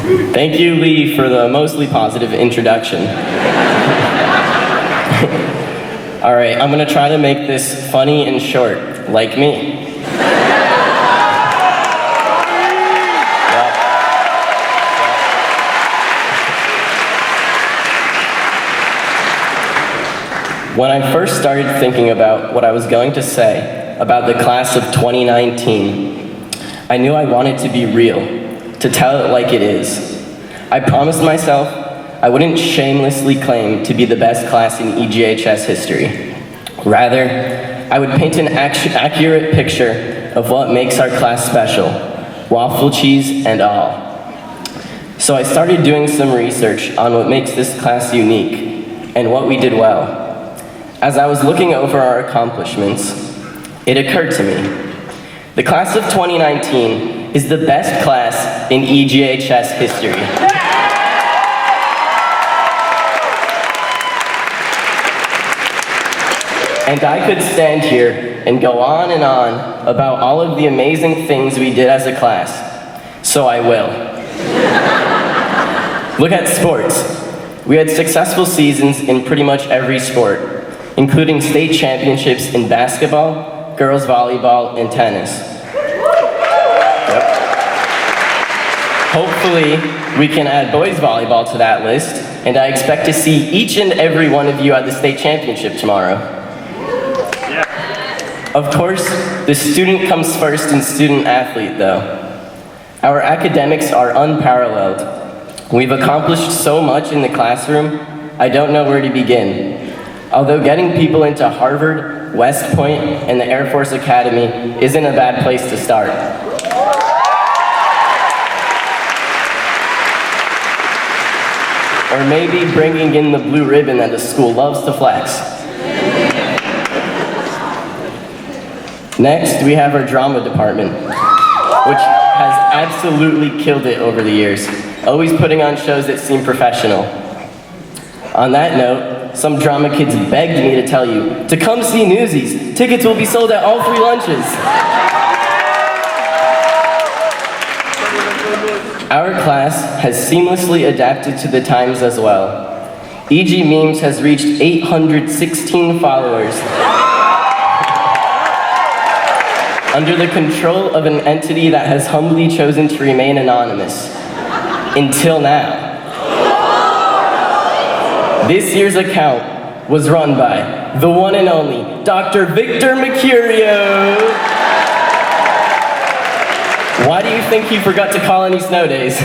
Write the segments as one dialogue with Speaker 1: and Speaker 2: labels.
Speaker 1: Thank you, Lee, for the mostly positive introduction. All right, I'm gonna try to make this funny and short, like me. When I first started thinking about what I was going to say about the class of 2019, I knew I wanted to be real, to tell it like it is. I promised myself I wouldn't shamelessly claim to be the best class in EGHS history. Rather, I would paint an accurate picture of what makes our class special, waffle cheese and all. So I started doing some research on what makes this class unique and what we did well. As I was looking over our accomplishments, it occurred to me, the class of 2019 is the best class in EGHS history. And I could stand here and go on and on about all of the amazing things we did as a class, so I will. Look at sports. We had successful seasons in pretty much every sport, including state championships in basketball, girls volleyball, and tennis. Yep. Hopefully, we can add boys volleyball to that list, and I expect to see each and every one of you at the state championship tomorrow. Yeah. Of course, the student comes first in student athlete, though. Our academics are unparalleled. We've accomplished so much in the classroom, I don't know where to begin. Although getting people into Harvard, West Point, and the Air Force Academy isn't a bad place to start. Or maybe bringing in the blue ribbon that the school loves to flex. Next, we have our drama department, which has absolutely killed it over the years, always putting on shows that seem professional. On that note, some drama kids begged me to tell you to come see Newsies. Tickets will be sold at all 3 lunches. Our class has seamlessly adapted to the times as well. EG Memes has reached 816 followers under the control of an entity that has humbly chosen to remain anonymous. Until now. This year's account was run by the one and only Dr. Victor Mercurio. Why do you think he forgot to call any snow days?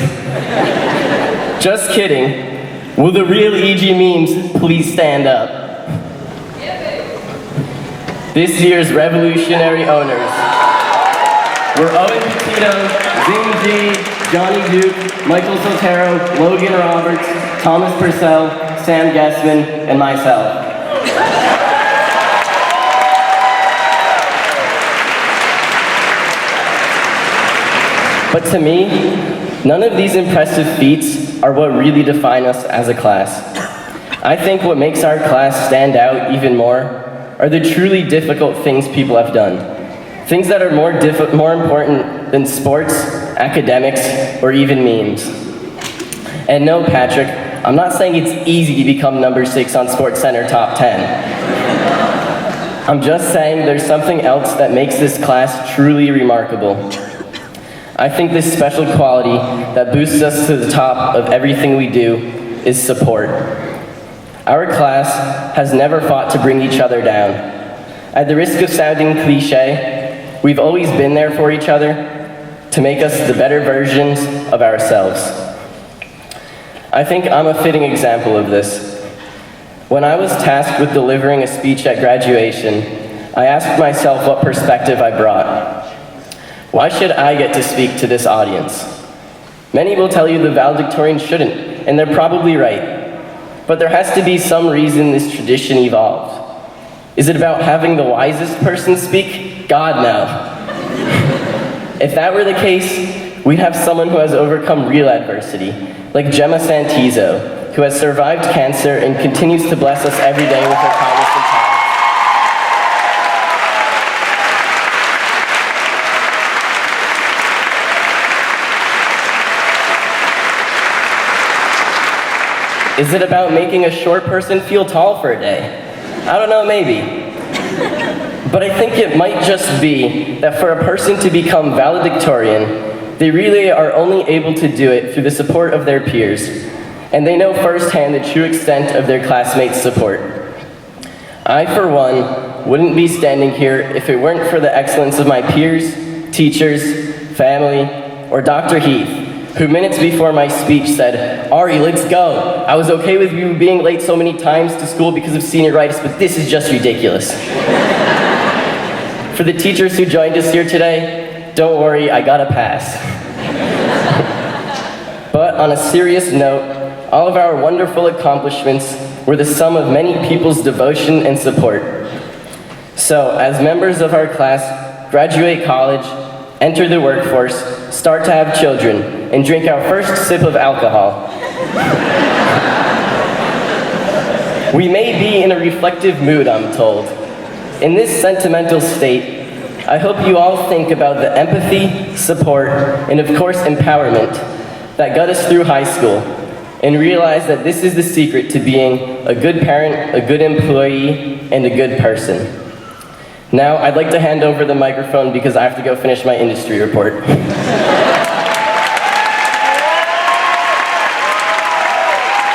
Speaker 1: Just kidding. Will the real EG Memes please stand up? This year's revolutionary owners were Owen Petito, Zing G, Johnny Duke, Michael Sotero, Logan Roberts, Thomas Purcell, Sam Gessman, and myself. But to me, none of these impressive feats are what really define us as a class. I think what makes our class stand out even more are the truly difficult things people have done. Things that are more important than sports, academics, or even memes. And no, Patrick, I'm not saying it's easy to become number 6 on SportsCenter Top 10. I'm just saying there's something else that makes this class truly remarkable. I think this special quality that boosts us to the top of everything we do is support. Our class has never fought to bring each other down. At the risk of sounding cliche, we've always been there for each other to make us the better versions of ourselves. I think I'm a fitting example of this. When I was tasked with delivering a speech at graduation, I asked myself what perspective I brought. Why should I get to speak to this audience? Many will tell you the valedictorian shouldn't, and they're probably right. But there has to be some reason this tradition evolved. Is it about having the wisest person speak? God, no. If that were the case, we'd have someone who has overcome real adversity, like Gemma Santizo, who has survived cancer and continues to bless us every day with her kindness and talent. Is it about making a short person feel tall for a day? I don't know, maybe. But I think it might just be that for a person to become valedictorian, they really are only able to do it through the support of their peers, and they know firsthand the true extent of their classmates' support. I, for one, wouldn't be standing here if it weren't for the excellence of my peers, teachers, family, or Dr. Heath, who minutes before my speech said, "Ari, let's go. I was okay with you being late so many times to school because of senioritis, but this is just ridiculous." For the teachers who joined us here today, don't worry, I got a pass. But on a serious note, all of our wonderful accomplishments were the sum of many people's devotion and support. So, as members of our class, graduate college, enter the workforce, start to have children, and drink our first sip of alcohol. We may be in a reflective mood, I'm told. In this sentimental state, I hope you all think about the empathy, support, and of course empowerment that got us through high school, and realize that this is the secret to being a good parent, a good employee, and a good person. Now, I'd like to hand over the microphone because I have to go finish my industry report.